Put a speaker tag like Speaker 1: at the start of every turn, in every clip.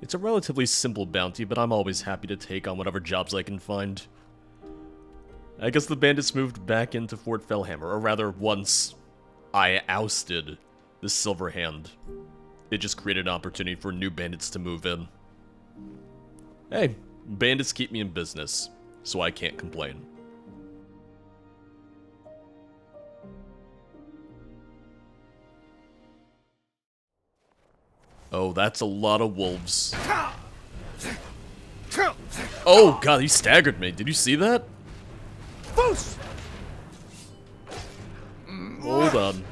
Speaker 1: It's a relatively simple bounty, but I'm always happy to take on whatever jobs I can find. I guess the bandits moved back into Fort Fellhammer, or rather, once I ousted the Silver Hand, it just created an opportunity for new bandits to move in. Hey, bandits keep me in business, so I can't complain. Oh, that's a lot of wolves. Oh god, he staggered me. Did you see that? Hold on.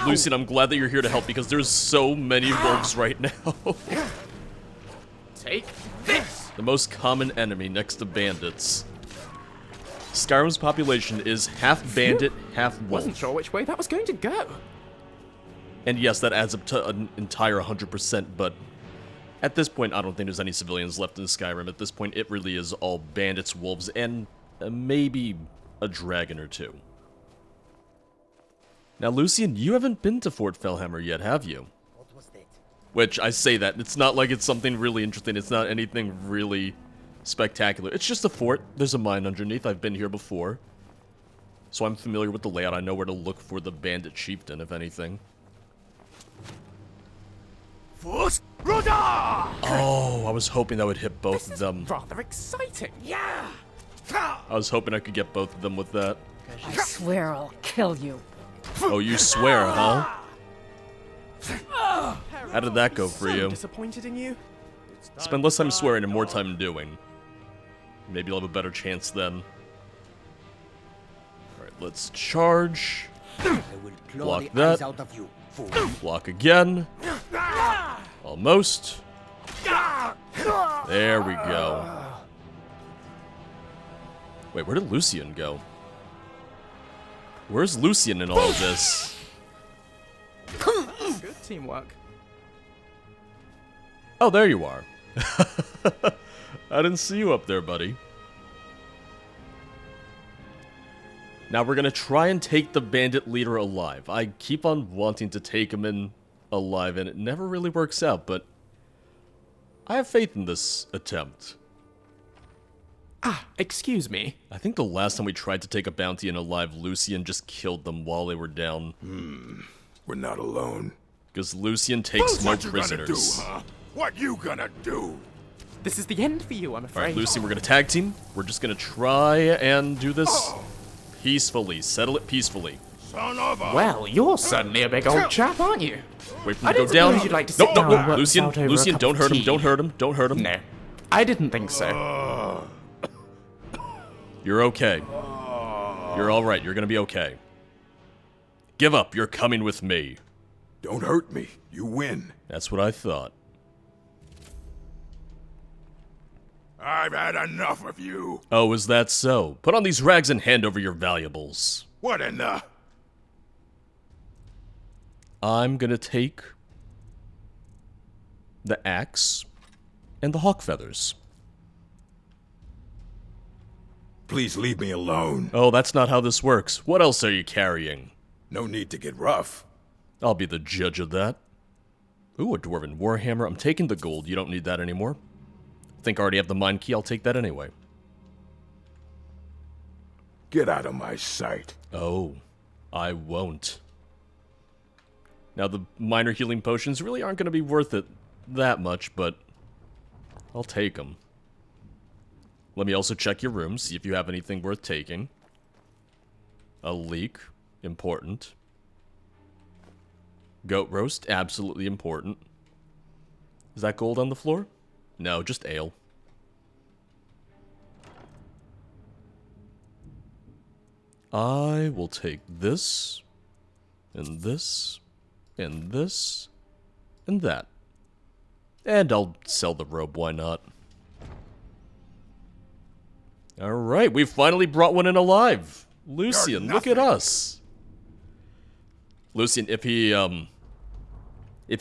Speaker 1: Lucian, I'm glad that you're here to help because there's so many wolves right now.
Speaker 2: Take this!
Speaker 1: The most common enemy next to bandits. Skyrim's population is half bandit, half wolf.
Speaker 2: Wasn't sure which way that was going to go.
Speaker 1: And yes, that adds up to an entire 100%, but at this point, I don't think there's any civilians left in Skyrim. At this point, it really is all bandits, wolves, and maybe a dragon or two. Now, Lucian, you haven't been to Fort Fellhammer yet, have you?
Speaker 3: What was that?
Speaker 1: Which, I say that, it's not like it's something really interesting. It's not anything really spectacular. It's just a fort. There's a mine underneath. I've been here before. So I'm familiar with the layout. I know where to look for the bandit chieftain, if anything. Oh, I was hoping that would hit both of them.
Speaker 2: Rather exciting. Yeah.
Speaker 1: I was hoping I could get both of them with that.
Speaker 4: I swear I'll kill you.
Speaker 1: Oh, you swear, huh? How did that go for you?
Speaker 2: Disappointed in you?
Speaker 1: Spend less time swearing and more time doing. Maybe you'll have a better chance then. Alright, let's charge.
Speaker 3: I will claw
Speaker 1: Block
Speaker 3: the
Speaker 1: that.
Speaker 3: eyes out of you, fool.
Speaker 1: Block again. Almost. There we go. Wait, where did Lucian go? Where's Lucian in all of this?
Speaker 2: Good teamwork.
Speaker 1: Oh, there you are. I didn't see you up there, buddy. Now we're gonna try and take the Bandit Leader alive. I keep on wanting to take him in alive, and it never really works out, but I have faith in this attempt.
Speaker 2: Ah, excuse me.
Speaker 1: I think the last time we tried to take a bounty in alive, Lucian just killed them while they were down.
Speaker 5: We're not alone.
Speaker 1: Because Lucian takes no
Speaker 5: What you gonna do,
Speaker 1: prisoners.
Speaker 5: huh? What you gonna do?
Speaker 2: This is the end for you, I'm afraid.
Speaker 1: Alright, Lucian, we're gonna tag team. We're just gonna try and do this peacefully. Settle it peacefully.
Speaker 5: Son of a...
Speaker 2: Well, you're certainly a big old chap, aren't you?
Speaker 1: Wait for him
Speaker 2: I
Speaker 1: to go
Speaker 2: didn't
Speaker 1: down.
Speaker 2: suppose you'd like to sit
Speaker 1: Nope,
Speaker 2: down
Speaker 1: nope,
Speaker 2: and
Speaker 1: nope.
Speaker 2: work this
Speaker 1: Lucian,
Speaker 2: out over a
Speaker 1: Lucian,
Speaker 2: cup
Speaker 1: don't
Speaker 2: of
Speaker 1: hurt him,
Speaker 2: tea.
Speaker 1: don't hurt him, don't hurt him.
Speaker 2: No, I didn't think so.
Speaker 1: You're okay. You're alright, you're gonna be okay. Give up, you're coming with me.
Speaker 5: Don't hurt me. You win.
Speaker 1: That's what I thought.
Speaker 5: I've had enough of you.
Speaker 1: Oh, is that so? Put on these rags and hand over your valuables.
Speaker 5: What in the...
Speaker 1: I'm gonna take the axe and the hawk feathers.
Speaker 5: Please leave me alone.
Speaker 1: Oh, that's not how this works. What else are you carrying?
Speaker 5: No need to get rough.
Speaker 1: I'll be the judge of that. Ooh, a dwarven warhammer. I'm taking the gold. You don't need that anymore. Think I already have the mine key. I'll take that anyway.
Speaker 5: Get out of my sight.
Speaker 1: Oh, I won't. Now, the minor healing potions really aren't going to be worth it that much, but I'll take them. Let me also check your room, see if you have anything worth taking. A leek, important. Goat roast, absolutely important. Is that gold on the floor? No, just ale. I will take this, and this, and this, and that. And I'll sell the robe, why not? Alright, we finally brought one in alive. Lucian, look at us. Lucian, if he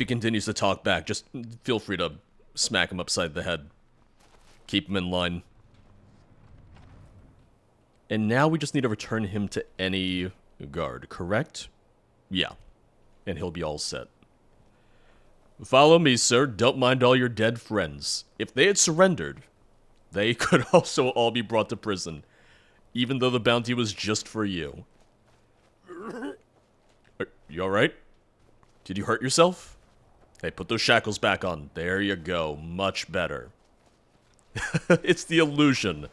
Speaker 1: continues to talk back, just feel free to smack him upside the head. Keep him in line. And now we just need to return him to any guard, correct? Yeah. And he'll be all set. Follow me, sir. Don't mind all your dead friends. If they had surrendered, they could also all be brought to prison, even though the bounty was just for you. You alright? Did you hurt yourself? Hey, put those shackles back on. There you go. Much better. It's the illusion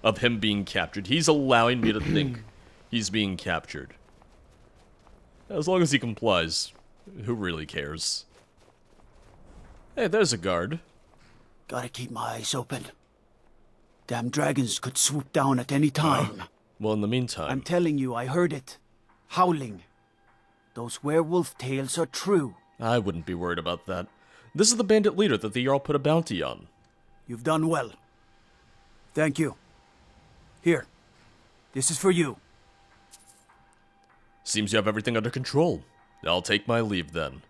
Speaker 1: of him being captured. He's allowing me to think he's being captured. As long as he complies, who really cares? Hey, there's a guard.
Speaker 6: Gotta keep my eyes open. Damn dragons could swoop down at any time.
Speaker 1: Well, in the meantime...
Speaker 6: I'm telling you, I heard it. Howling. Those werewolf tales are true.
Speaker 1: I wouldn't be worried about that. This is the Bandit Leader that the Jarl put a bounty on.
Speaker 6: You've done well. Thank you. Here. This is for you.
Speaker 1: Seems you have everything under control. I'll take my leave then.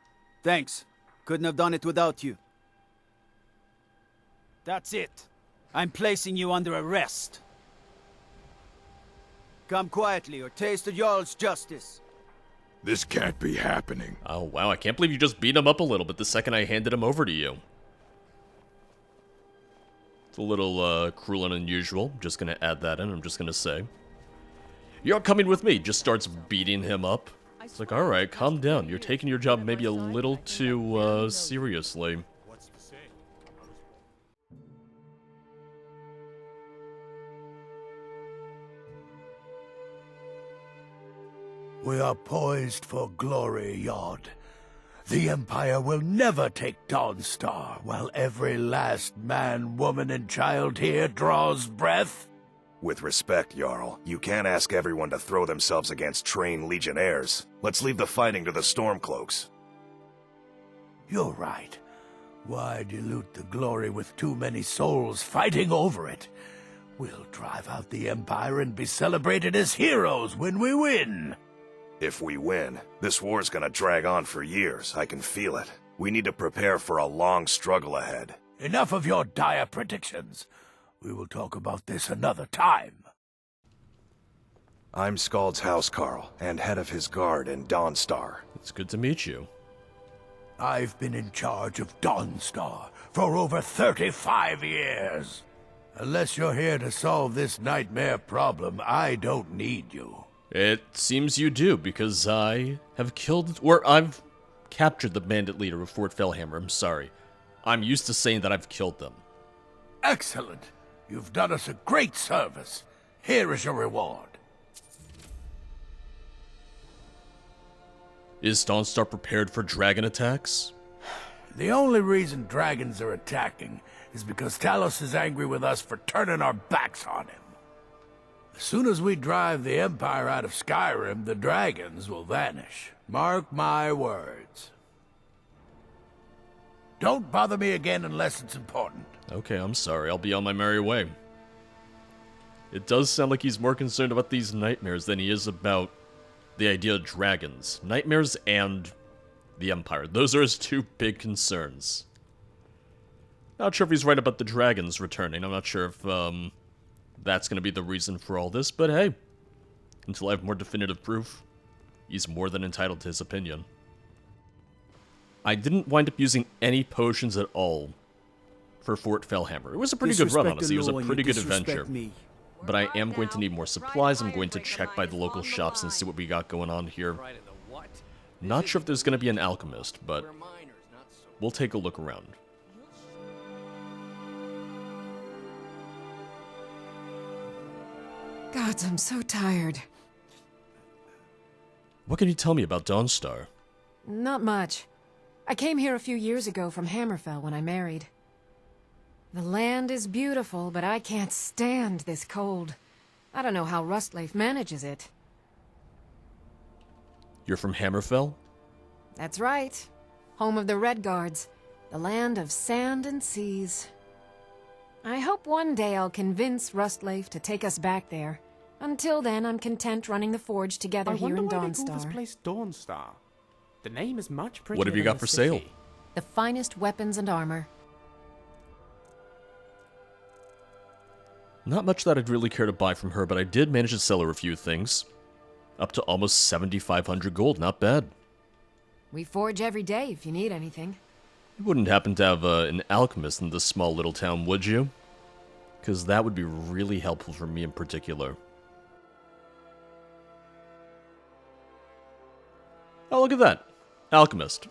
Speaker 6: Thanks. Couldn't have done it without you. That's it. I'm placing you under arrest. Come quietly or taste the Jarl's justice.
Speaker 5: This can't be happening.
Speaker 1: Oh, wow, I can't believe you just beat him up a little bit the second I handed him over to you. It's a little, cruel and unusual. Just gonna add that in, I'm just gonna say. You're coming with me, just starts beating him up. It's like, alright, calm down. You're taking your job maybe a little too, seriously.
Speaker 7: We are poised for glory, Yod. The Empire will never take Dawnstar while every last man, woman, and child here draws breath.
Speaker 8: With respect, Jarl, you can't ask everyone to throw themselves against trained legionnaires. Let's leave the fighting to the Stormcloaks.
Speaker 7: You're right. Why dilute the glory with too many souls fighting over it? We'll drive out the Empire and be celebrated as heroes when we win.
Speaker 8: If we win, this war's gonna drag on for years. I can feel it. We need to prepare for a long struggle ahead.
Speaker 7: Enough of your dire predictions. We will talk about this another time.
Speaker 8: I'm Skald's housecarl, and head of his guard in Dawnstar.
Speaker 1: It's good to meet you.
Speaker 7: I've been in charge of Dawnstar for over 35 years. Unless you're here to solve this nightmare problem, I don't need you.
Speaker 1: It seems you do, because I have killed, or I've captured the Bandit Leader of Fort Fellhammer. I'm sorry. I'm used to saying that I've killed them.
Speaker 7: Excellent. You've done us a great service. Here is your reward.
Speaker 1: Is Dawnstar prepared for dragon attacks?
Speaker 7: The only reason dragons are attacking is because Talos is angry with us for turning our backs on him. As soon as we drive the Empire out of Skyrim, the dragons will vanish. Mark my words. Don't bother me again unless it's important.
Speaker 1: Okay, I'm sorry. I'll be on my merry way. It does sound like he's more concerned about these nightmares than he is about the idea of dragons. Nightmares and the Empire. Those are his two big concerns. Not sure if he's right about the dragons returning. I'm not sure if, that's going to be the reason for all this, but hey, until I have more definitive proof, he's more than entitled to his opinion. I didn't wind up using any potions at all for Fort Fellhammer. It was a pretty good run, honestly. It was a pretty good adventure. But I am going to need more supplies. I'm going to check by the local shops and see what we got going on here. Not sure if there's going to be an alchemist, but we'll take a look around.
Speaker 4: Gods, I'm so tired.
Speaker 1: What can you tell me about Dawnstar?
Speaker 4: Not much. I came here a few years ago from Hammerfell when I married. The land is beautiful, but I can't stand this cold. I don't know how Rustleif manages it.
Speaker 1: You're from Hammerfell?
Speaker 4: That's right. Home of the Redguards. The land of sand and seas. I hope one day I'll convince Rustleif to take us back there. Until then, I'm content running the forge together here in
Speaker 2: I wonder why they call this
Speaker 4: Dawnstar.
Speaker 2: place Dawnstar. The name is much prettier
Speaker 1: What have you
Speaker 2: than
Speaker 1: got
Speaker 2: the
Speaker 1: for sale?
Speaker 2: city.
Speaker 4: The finest weapons and armor.
Speaker 1: Not much that I'd really care to buy from her, but I did manage to sell her a few things. Up to almost 7,500 gold, not bad.
Speaker 4: We forge every day if you need anything.
Speaker 1: You wouldn't happen to have an alchemist in this small little town, would you? Because that would be really helpful for me in particular. Oh, look at that. Alchemist.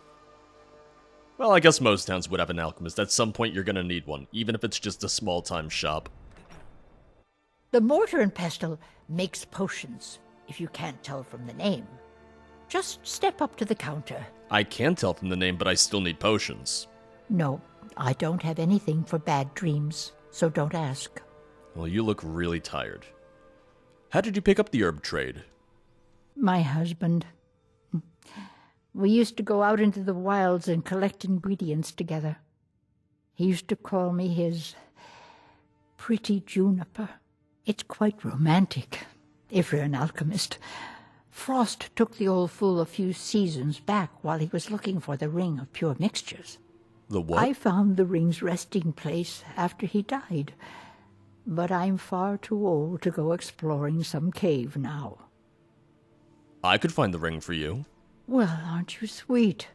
Speaker 1: Well, I guess most towns would have an alchemist. At some point, you're gonna need one, even if it's just a small-time shop.
Speaker 9: The Mortar and Pestle makes potions, if you can't tell from the name. Just step up to the counter.
Speaker 1: I can tell from the name, but I still need potions.
Speaker 9: No, I don't have anything for bad dreams, so don't ask.
Speaker 1: Well, you look really tired. How did you pick up the herb trade?
Speaker 9: My husband. We used to go out into the wilds and collect ingredients together. He used to call me his pretty juniper. It's quite romantic, if you're an alchemist. Frost took the old fool a few seasons back while he was looking for the ring of pure mixtures.
Speaker 1: The what?
Speaker 9: I found the ring's resting place after he died, but I'm far too old to go exploring some cave now.
Speaker 1: I could find the ring for you.
Speaker 9: Well, aren't you sweet?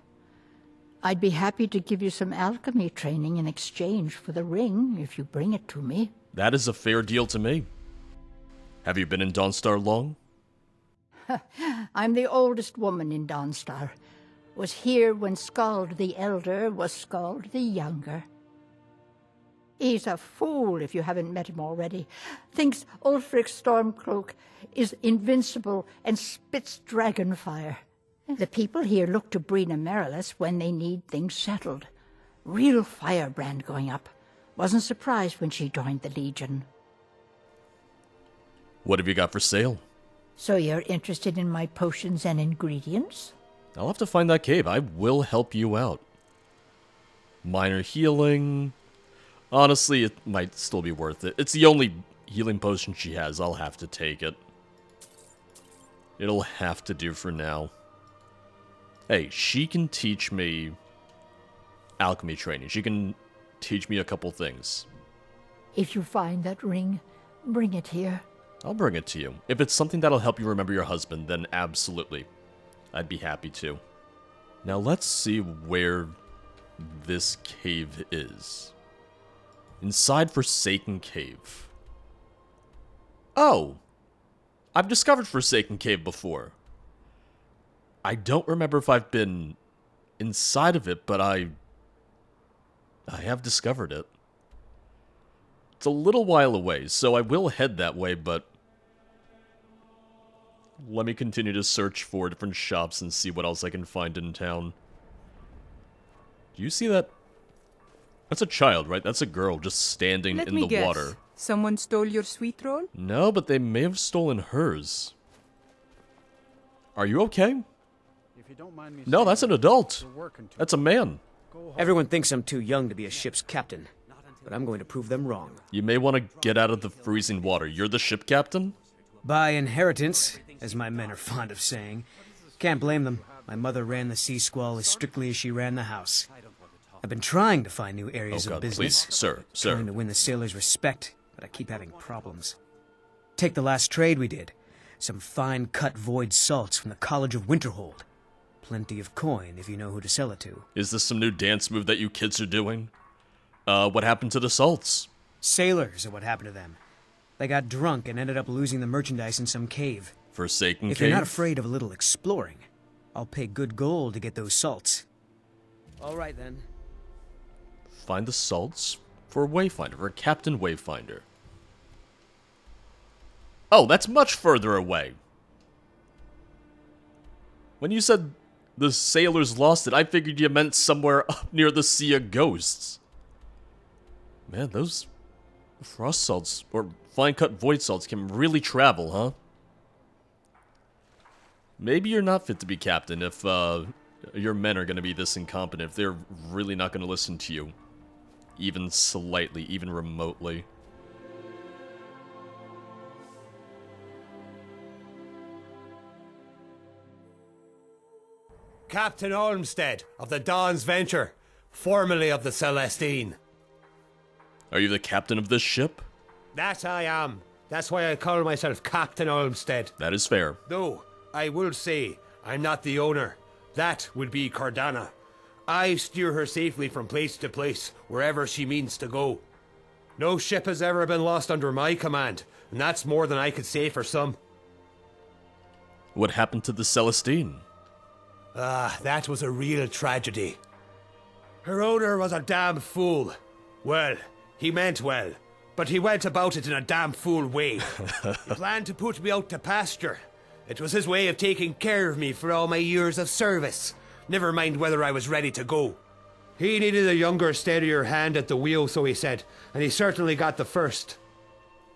Speaker 9: I'd be happy to give you some alchemy training in exchange for the ring, if you bring it to me.
Speaker 1: That is a fair deal to me. Have you been in Dawnstar long?
Speaker 9: I'm the oldest woman in Dawnstar. Was here when Skald the Elder was Skald the Younger. He's a fool if you haven't met him already. Thinks Ulfric's Stormcloak is invincible and spits dragon fire. The people here look to Brina Merilis when they need things settled. Real firebrand going up. Wasn't surprised when she joined the Legion.
Speaker 1: What have you got for sale?
Speaker 9: So you're interested in my potions and ingredients?
Speaker 1: I'll have to find that cave. I will help you out. Minor healing. Honestly, it might still be worth it. It's the only healing potion she has. I'll have to take it. It'll have to do for now. Hey, she can teach me alchemy training. She can teach me a couple things.
Speaker 9: If you find that ring, bring it here.
Speaker 1: I'll bring it to you. If it's something that'll help you remember your husband, then absolutely. I'd be happy to. Now let's see where this cave is. Inside Forsaken Cave. Oh! I've discovered Forsaken Cave before. I don't remember if I've been inside of it, but I have discovered it. It's a little while away, so I will head that way, but let me continue to search for different shops and see what else I can find in town. Do you see that? That's a child, right? That's a girl just standing in the water.
Speaker 10: Someone stole your sweet roll?
Speaker 1: No, but they may have stolen hers. Are you okay? No, that's an adult. That's a man.
Speaker 11: Everyone thinks I'm too young to be a ship's captain, but I'm going to prove them wrong.
Speaker 1: You may want to get out of the freezing water. You're the ship captain?
Speaker 11: By inheritance, as my men are fond of saying. Can't blame them. My mother ran the Sea Squall as strictly as she ran the house. I've been trying to find new areas of business.
Speaker 1: Please, sir.
Speaker 11: Trying to win the sailors' respect, but I keep having problems. Take the last trade we did. Some fine-cut void salts from the College of Winterhold. Plenty of coin if you know who to sell it to.
Speaker 1: Is this some new dance move that you kids are doing? What happened to the salts?
Speaker 11: Sailors are what happened to them. They got drunk and ended up losing the merchandise in some cave.
Speaker 1: Forsaken
Speaker 11: If
Speaker 1: Cave?
Speaker 11: you're not afraid of a little exploring, I'll pay good gold to get those salts. All right, then.
Speaker 1: Find the salts for Wayfinder, for Captain Wayfinder. Oh, that's much further away. When you said the sailors lost it, I figured you meant somewhere up near the Sea of Ghosts. Man, those frost salts, or fine-cut void salts, can really travel, huh? Maybe you're not fit to be captain if your men are going to be this incompetent, if they're really not going to listen to you. Even slightly, even remotely.
Speaker 12: Captain Olmstead of the Dawn's Venture, formerly of the Celestine.
Speaker 1: Are you the captain of this ship?
Speaker 12: That I am. That's why I call myself Captain Olmstead.
Speaker 1: That is fair.
Speaker 12: Though, I will say, I'm not the owner. That would be Cardana. I steer her safely from place to place, wherever she means to go. No ship has ever been lost under my command, and that's more than I could say for some.
Speaker 1: What happened to the Celestine?
Speaker 12: That was a real tragedy. Her owner was a damn fool. Well, he meant well, but he went about it in a damn fool way. He planned to put me out to pasture. It was his way of taking care of me for all my years of service. Never mind whether I was ready to go. He needed a younger, steadier hand at the wheel, so he said, and he certainly got the first.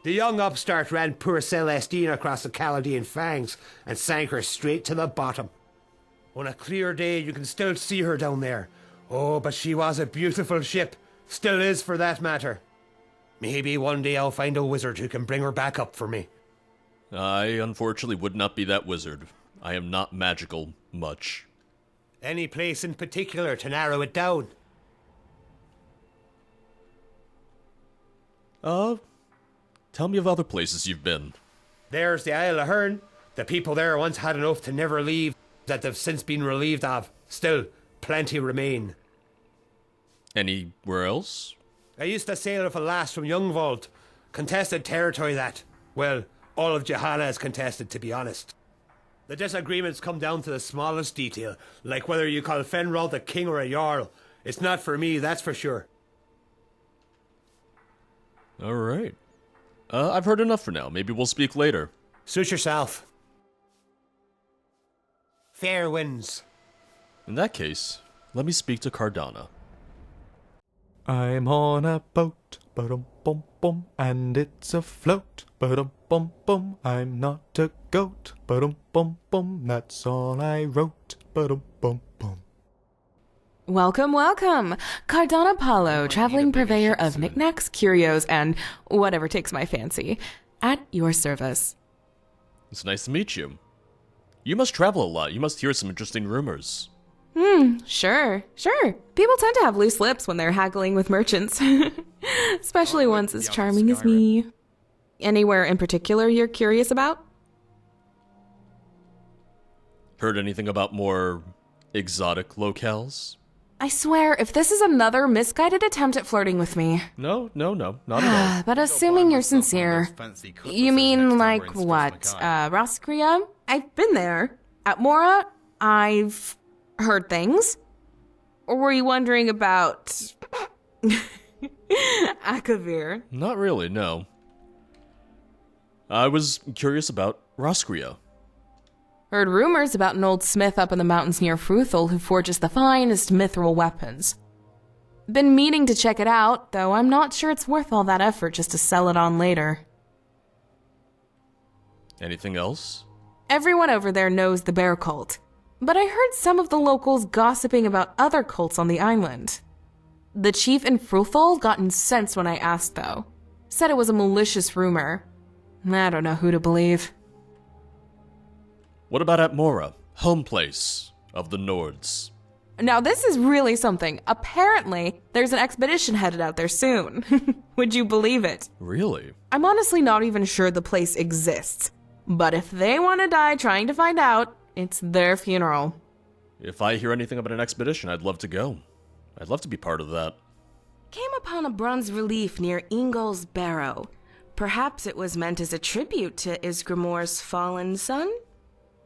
Speaker 12: The young upstart ran poor Celestine across the Chaldean fangs and sank her straight to the bottom. On a clear day, you can still see her down there. Oh, but she was a beautiful ship. Still is, for that matter. Maybe one day I'll find a wizard who can bring her back up for me.
Speaker 1: I, unfortunately, would not be that wizard. I am not magical much.
Speaker 12: Any place in particular to narrow it down?
Speaker 1: Tell me of other places you've been.
Speaker 12: There's the Isle of Hearn. The people there once had an oath to never leave that they've since been relieved of. Still, plenty remain.
Speaker 1: Anywhere else?
Speaker 12: I used to sail with a lass from Youngvold. Contested territory that. Well, all of Johanna is contested, to be honest. The disagreements come down to the smallest detail, like whether you call Fenrod a king or a jarl. It's not for me, that's for sure.
Speaker 1: Alright. I've heard enough for now. Maybe we'll speak later.
Speaker 12: Suit yourself. Fair winds.
Speaker 1: In that case, let me speak to Cardone.
Speaker 13: I'm on a boat, ba-dum-bum-bum, and it's afloat, ba-dum-bum-bum. I'm not a goat, ba-dum-bum-bum, that's all I wrote, ba-dum-bum-bum.
Speaker 14: Welcome, welcome! Cardone Apollo, traveling purveyor of knickknacks, curios, and whatever takes my fancy. At your service.
Speaker 1: It's nice to meet you. You must travel a lot. You must hear some interesting rumors.
Speaker 14: Sure. People tend to have loose lips when they're haggling with merchants. Especially ones as charming as me. Anywhere in particular you're curious about?
Speaker 1: Heard anything about more exotic locales?
Speaker 14: I swear, if this is another misguided attempt at flirting with me.
Speaker 1: No, not at all.
Speaker 14: But assuming you're sincere, you mean like what? Roskria? I've been there. At Mora, I've heard things. Or were you wondering about Akavir?
Speaker 1: Not really, no. I was curious about Roskria.
Speaker 14: Heard rumors about an old smith up in the mountains near Fruthul who forges the finest mithril weapons. Been meaning to check it out, though I'm not sure it's worth all that effort just to sell it on later.
Speaker 1: Anything else?
Speaker 14: Everyone over there knows the bear cult, but I heard some of the locals gossiping about other cults on the island. The chief in Fruthul got incensed when I asked, though. Said it was a malicious rumor. I don't know who to believe.
Speaker 1: What about at Mora, home place of the Nords?
Speaker 14: Now this is really something. Apparently, there's an expedition headed out there soon. Would you believe it?
Speaker 1: Really?
Speaker 14: I'm honestly not even sure the place exists. But if they want to die trying to find out, it's their funeral.
Speaker 1: If I hear anything about an expedition, I'd love to go. I'd love to be part of that.
Speaker 15: Came upon a bronze relief near Ingol's Barrow. Perhaps it was meant as a tribute to Isgrimor's fallen son?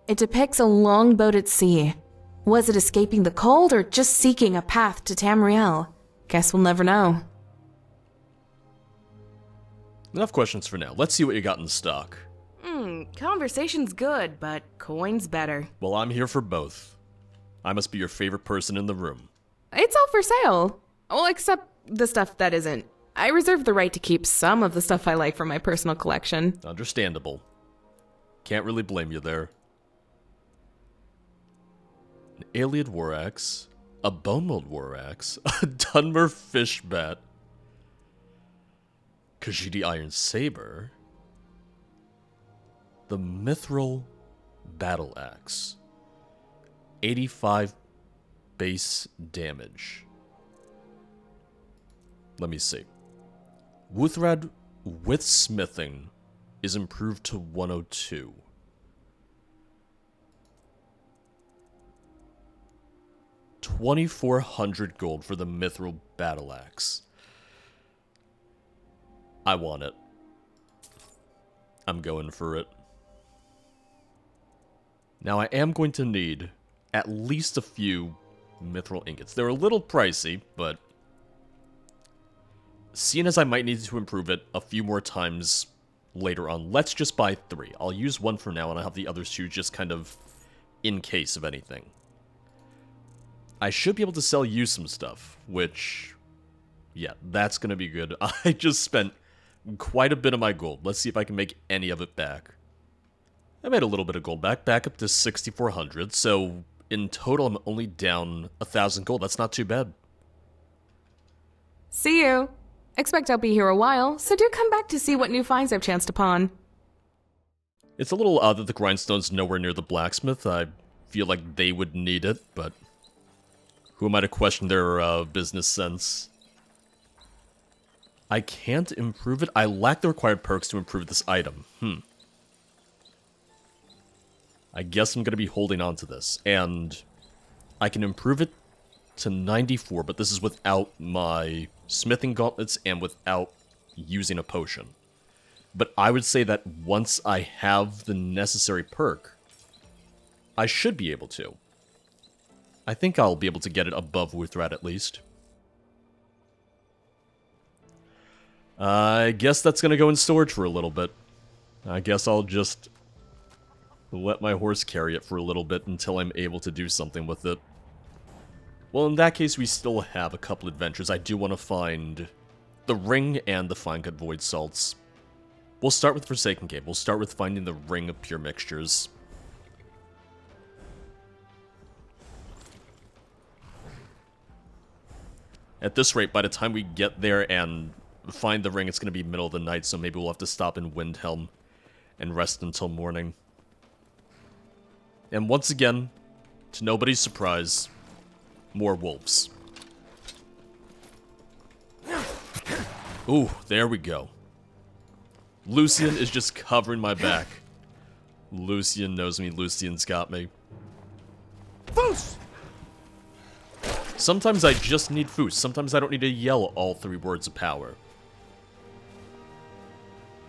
Speaker 14: It depicts a longboat at sea. Was it escaping the cold or just seeking a path to Tamriel? Guess we'll never know.
Speaker 1: Enough questions for now. Let's see what you got in stock.
Speaker 15: Conversation's good, but coin's better.
Speaker 1: Well, I'm here for both. I must be your favorite person in the room.
Speaker 14: It's all for sale. Well, except the stuff that isn't. I reserve the right to keep some of the stuff I like for my personal collection.
Speaker 1: Understandable. Can't really blame you there. An Ayleid war axe, a bone mold war axe, a Dunmer fish bat, Khajiit iron saber, the mithril battle axe, 85 base damage. Let me see. Wuthrad with smithing is improved to 102. 2,400 gold for the Mithril Battle Axe. I want it. I'm going for it. Now I am going to need at least a few Mithril ingots. They're a little pricey, but seeing as I might need to improve it a few more times later on, let's just buy 3. I'll use 1 for now, and I'll have the other 2 just kind of in case of anything. I should be able to sell you some stuff, which, yeah, that's going to be good. I just spent quite a bit of my gold. Let's see if I can make any of it back. I made a little bit of gold back up to 6,400, so in total I'm only down 1,000 gold. That's not too bad.
Speaker 14: See you. Expect I'll be here a while, so do come back to see what new finds I've chanced upon.
Speaker 1: It's a little odd that the Grindstone's nowhere near the blacksmith. I feel like they would need it, but who am I to question their business sense? I can't improve it. I lack the required perks to improve this item. I guess I'm going to be holding on to this. And I can improve it to 94, but this is without my smithing gauntlets and without using a potion. But I would say that once I have the necessary perk, I should be able to. I think I'll be able to get it above Wuthrat at least. I guess that's going to go in storage for a little bit. I guess I'll just let my horse carry it for a little bit until I'm able to do something with it. Well, in that case, we still have a couple adventures. I do want to find the ring and the fine cut void salts. We'll start with Forsaken Cave. We'll start with finding the ring of pure mixtures. At this rate, by the time we get there and find the ring, it's going to be middle of the night, so maybe we'll have to stop in Windhelm and rest until morning. And once again, to nobody's surprise, more wolves. Ooh, there we go. Lucian is just covering my back. Lucian knows me. Lucian's got me.
Speaker 2: Foos!
Speaker 1: Sometimes I just need foos. Sometimes I don't need to yell all 3 words of power.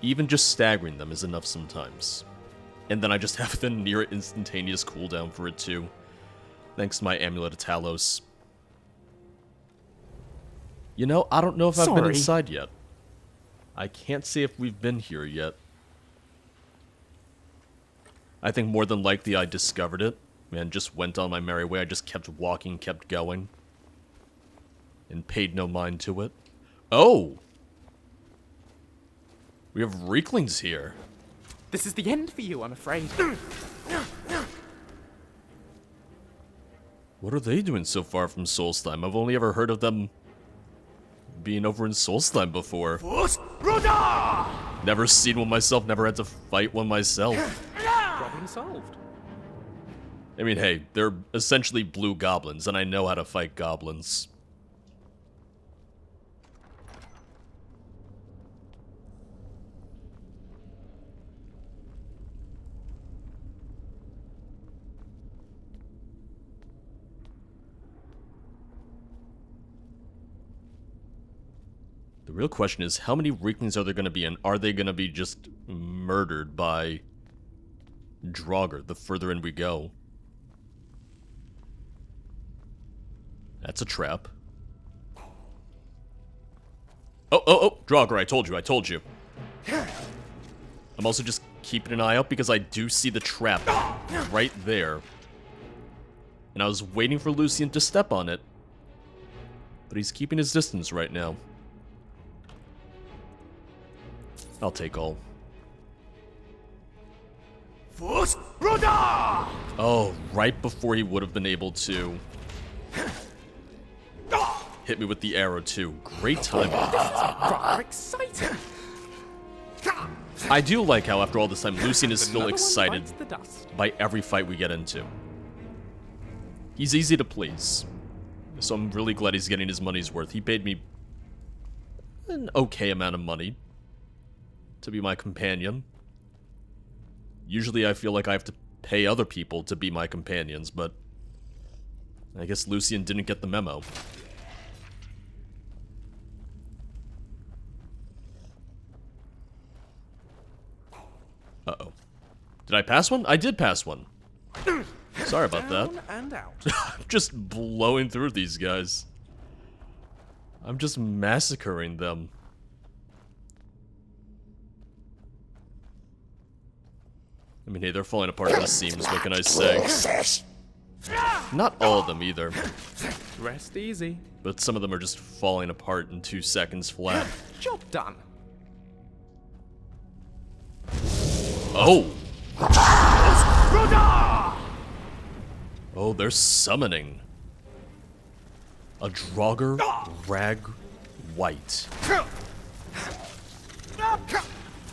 Speaker 1: Even just staggering them is enough sometimes. And then I just have the near instantaneous cooldown for it too. Thanks to my Amulet of Talos. You know, I don't know if I've been inside yet. I can't say if we've been here yet. I think more than likely I discovered it and just went on my merry way. I just kept walking, kept going. And paid no mind to it. Oh! We have Reeklings here.
Speaker 2: This is the end for you, I'm afraid.
Speaker 1: What are they doing so far from Solstheim? I've only ever heard of them being over in Solstheim before. Never seen one myself, never had to fight one myself.
Speaker 2: Problem solved.
Speaker 1: I mean, hey, they're essentially blue goblins, and I know how to fight goblins. The real question is, how many Reeklings are there going to be, and are they going to be just murdered by Draugr the further in we go? That's a trap. Oh, Draugr, I told you. I'm also just keeping an eye out because I do see the trap right there. And I was waiting for Lucian to step on it. But he's keeping his distance right now. I'll take all. Oh, right before he would have been able to hit me with the arrow too. Great timing.
Speaker 2: Rather exciting.
Speaker 1: I do like how after all this time, Lucian is still excited by every fight we get into. He's easy to please. So I'm really glad he's getting his money's worth. He paid me an okay amount of money to be my companion. Usually I feel like I have to pay other people to be my companions, but I guess Lucian didn't get the memo. Uh-oh. Did I pass one? I did pass one. Sorry about that.
Speaker 2: Down and out.
Speaker 1: I'm just blowing through these guys. I'm just massacring them. I mean, hey, they're falling apart at the seams, what can I say? Not all of them, either.
Speaker 2: Rest easy.
Speaker 1: But some of them are just falling apart in 2 seconds flat.
Speaker 2: Job done.
Speaker 1: Oh! Oh, they're summoning. A Draugr Rag White.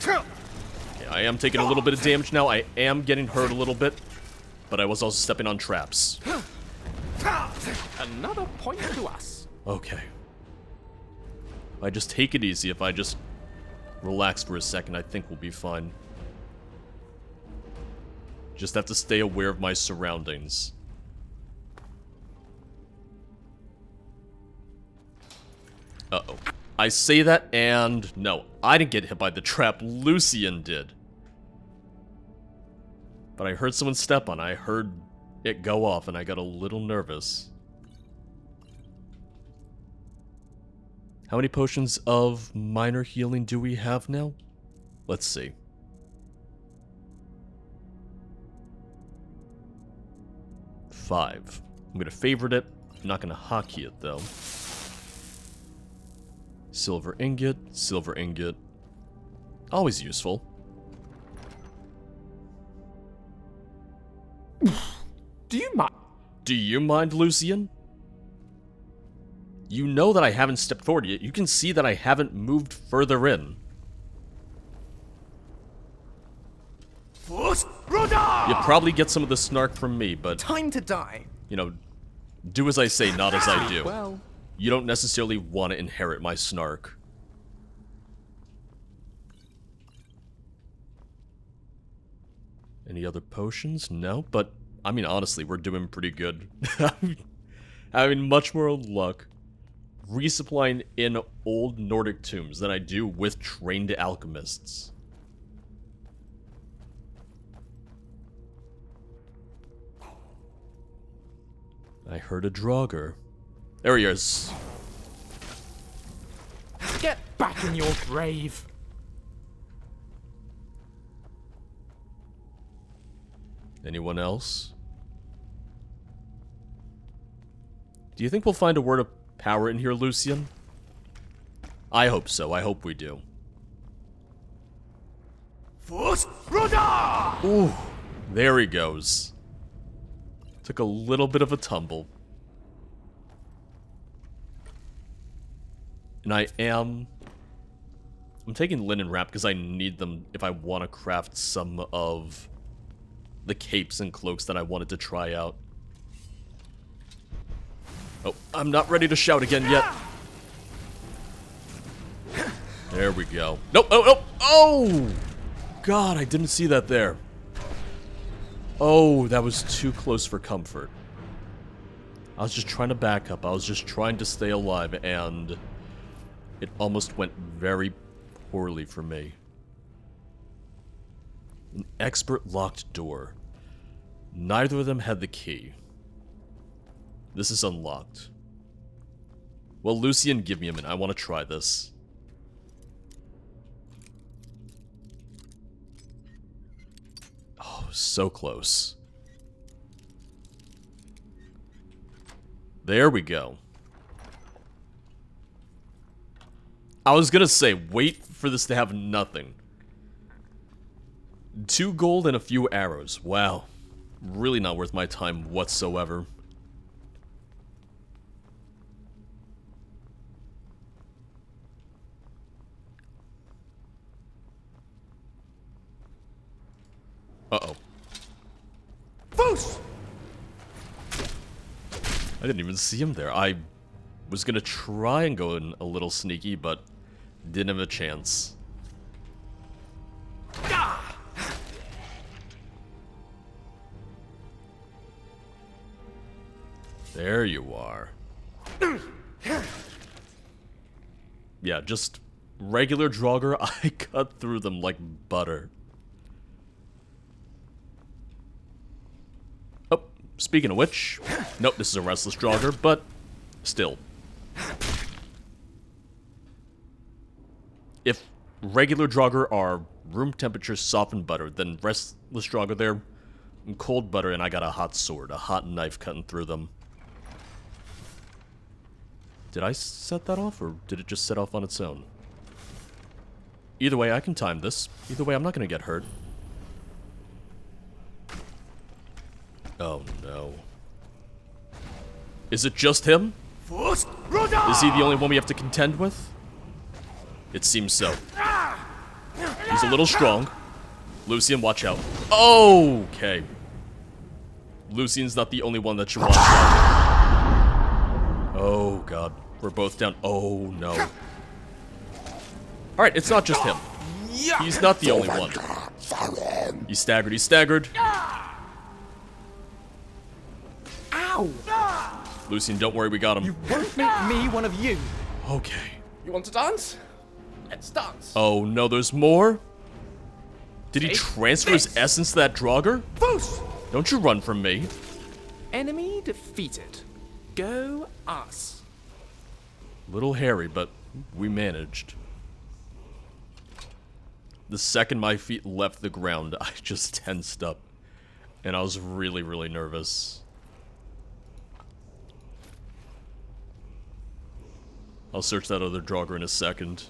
Speaker 1: Okay, I am taking a little bit of damage now. I am getting hurt a little bit. But I was also stepping on traps.
Speaker 2: Another point to us.
Speaker 1: Okay. If I just take it easy, if I just relax for a second, I think we'll be fine. Just have to stay aware of my surroundings. Uh-oh. I say that and... no, I didn't get hit by the trap. Lucian did. But I heard someone step on it. I heard it go off and I got a little nervous. How many potions of minor healing do we have now? Let's see. Five. I'm gonna favorite it. I'm not gonna hockey it though. Silver ingot, silver ingot. Always useful.
Speaker 2: Do you mind?
Speaker 1: Do you mind, Lucian? You know that I haven't stepped forward yet. You can see that I haven't moved further in. You probably get some of the snark from me, but...
Speaker 2: Time to die.
Speaker 1: You know, do as I say, not as I do.
Speaker 2: Well...
Speaker 1: You don't necessarily want to inherit my snark. Any other potions? No, but... I mean, honestly, we're doing pretty good. Having much more luck resupplying in old Nordic tombs than I do with trained alchemists. I heard a Draugr. There he is.
Speaker 2: Get back in your grave.
Speaker 1: Anyone else? Do you think we'll find a word of power in here, Lucian? I hope so. I hope we do. Ooh, there he goes. Took a little bit of a tumble. And I'm taking linen wrap because I need them if I want to craft some of the capes and cloaks that I wanted to try out. Oh, I'm not ready to shout again yet. There we go. Nope, oh, oh, oh! God, I didn't see that there. Oh, that was too close for comfort. I was just trying to back up. I was just trying to stay alive, and it almost went very poorly for me. An expert locked door. Neither of them had the key. This is unlocked. Well, Lucian, give me a minute. I want to try this. Oh, so close. There we go. I was gonna say, wait for this to have nothing. 2 gold and a few arrows. Wow. Really not worth my time whatsoever. Uh-oh.
Speaker 2: Foos!
Speaker 1: I didn't even see him there. I was gonna try and go in a little sneaky, but didn't have a chance. There you are. Yeah, just regular Draugr, I cut through them like butter. Oh, speaking of which... Nope, this is a restless Draugr, but still. If regular Draugr are room temperature softened butter, then restless Draugr, they're cold butter, and I got a hot sword, a hot knife cutting through them. Did I set that off, or did it just set off on its own? Either way, I can time this. Either way, I'm not gonna get hurt. Oh no. Is it just him? Is he the only one we have to contend with? It seems so. He's a little strong. Lucian, watch out. Okay. Lucian's not the only one that should watch out. Oh god. We're both down. Oh no. Alright, it's not just him. He's not the only one. He's staggered, he's staggered.
Speaker 2: Ow!
Speaker 1: Lucian, don't worry, we got him.
Speaker 2: You won't make me one of you.
Speaker 1: Okay.
Speaker 2: You want to dance? Let's dance.
Speaker 1: Oh no, there's more? Did he transfer his essence to that Draugr? Don't you run from me.
Speaker 2: Enemy defeated. Go us.
Speaker 1: Little hairy, but we managed. The second my feet left the ground, I just tensed up. And I was really, really nervous. I'll search that other Draugr in a second.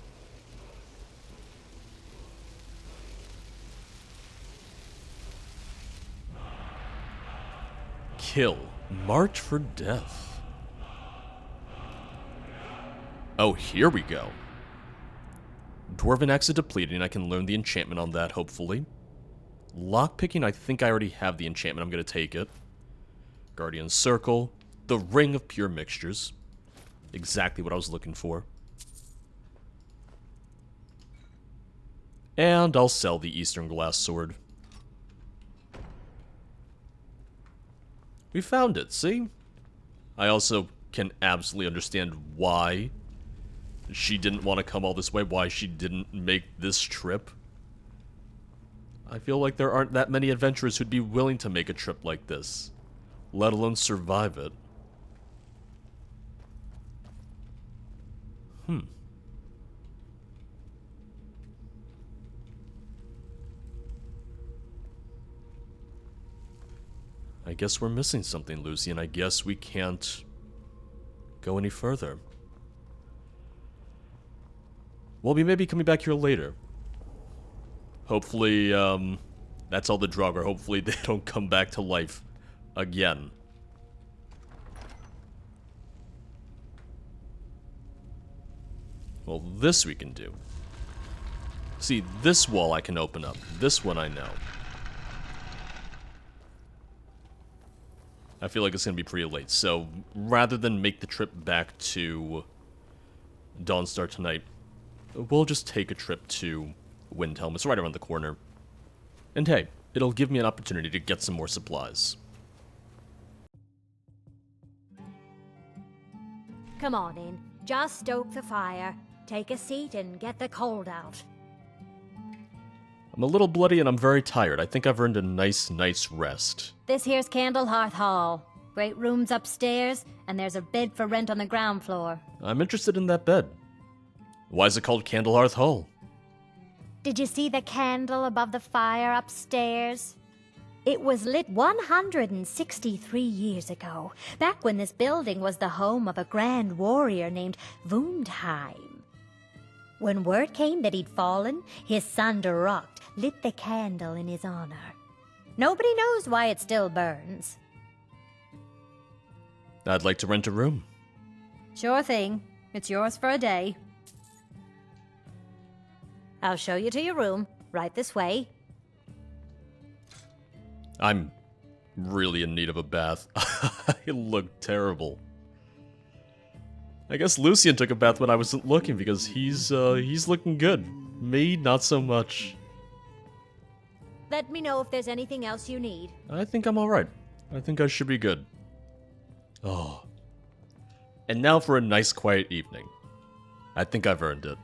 Speaker 1: Kill. March for death. Oh, here we go. Dwarven Axe is depleted, and I can learn the enchantment on that, hopefully. Lockpicking, I think I already have the enchantment. I'm going to take it. Guardian Circle. The Ring of Pure Mixtures. Exactly what I was looking for. And I'll sell the Eastern Glass Sword. We found it, see? I also can absolutely understand why she didn't want to come all this way, why she didn't make this trip. I feel like there aren't that many adventurers who'd be willing to make a trip like this, let alone survive it. I guess we're missing something, Lucian. I guess we can't go any further. Well, we may be coming back here later. Hopefully, that's all the Draugr. Hopefully they don't come back to life again. Well, this we can do. See, this wall I can open up. This one I know. I feel like it's going to be pretty late, so rather than make the trip back to Dawnstar tonight, we'll just take a trip to Windhelm. It's right around the corner. And hey, it'll give me an opportunity to get some more supplies.
Speaker 16: Come on in. Just stoke the fire. Take a seat and get the cold out.
Speaker 1: I'm a little bloody and I'm very tired. I think I've earned a nice night's rest.
Speaker 16: This here's Hearth Hall. Great rooms upstairs, and there's a bed for rent on the ground floor.
Speaker 1: I'm interested in that bed. Why is it called Hearth Hall?
Speaker 16: Did you see the candle above the fire upstairs? It was lit 163 years ago, back when this building was the home of a grand warrior named Wundheim. When word came that he'd fallen, his son Durocht lit the candle in his honor. Nobody knows why it still burns.
Speaker 1: I'd like to rent a room.
Speaker 16: Sure thing. It's yours for a day. I'll show you to your room, right this way.
Speaker 1: I'm really in need of a bath. I look terrible. I guess Lucian took a bath when I wasn't looking because he's looking good. Me, not so much.
Speaker 16: Let me know if there's anything else you need.
Speaker 1: I think I'm alright. I think I should be good. Oh. And now for a nice quiet evening. I think I've earned it.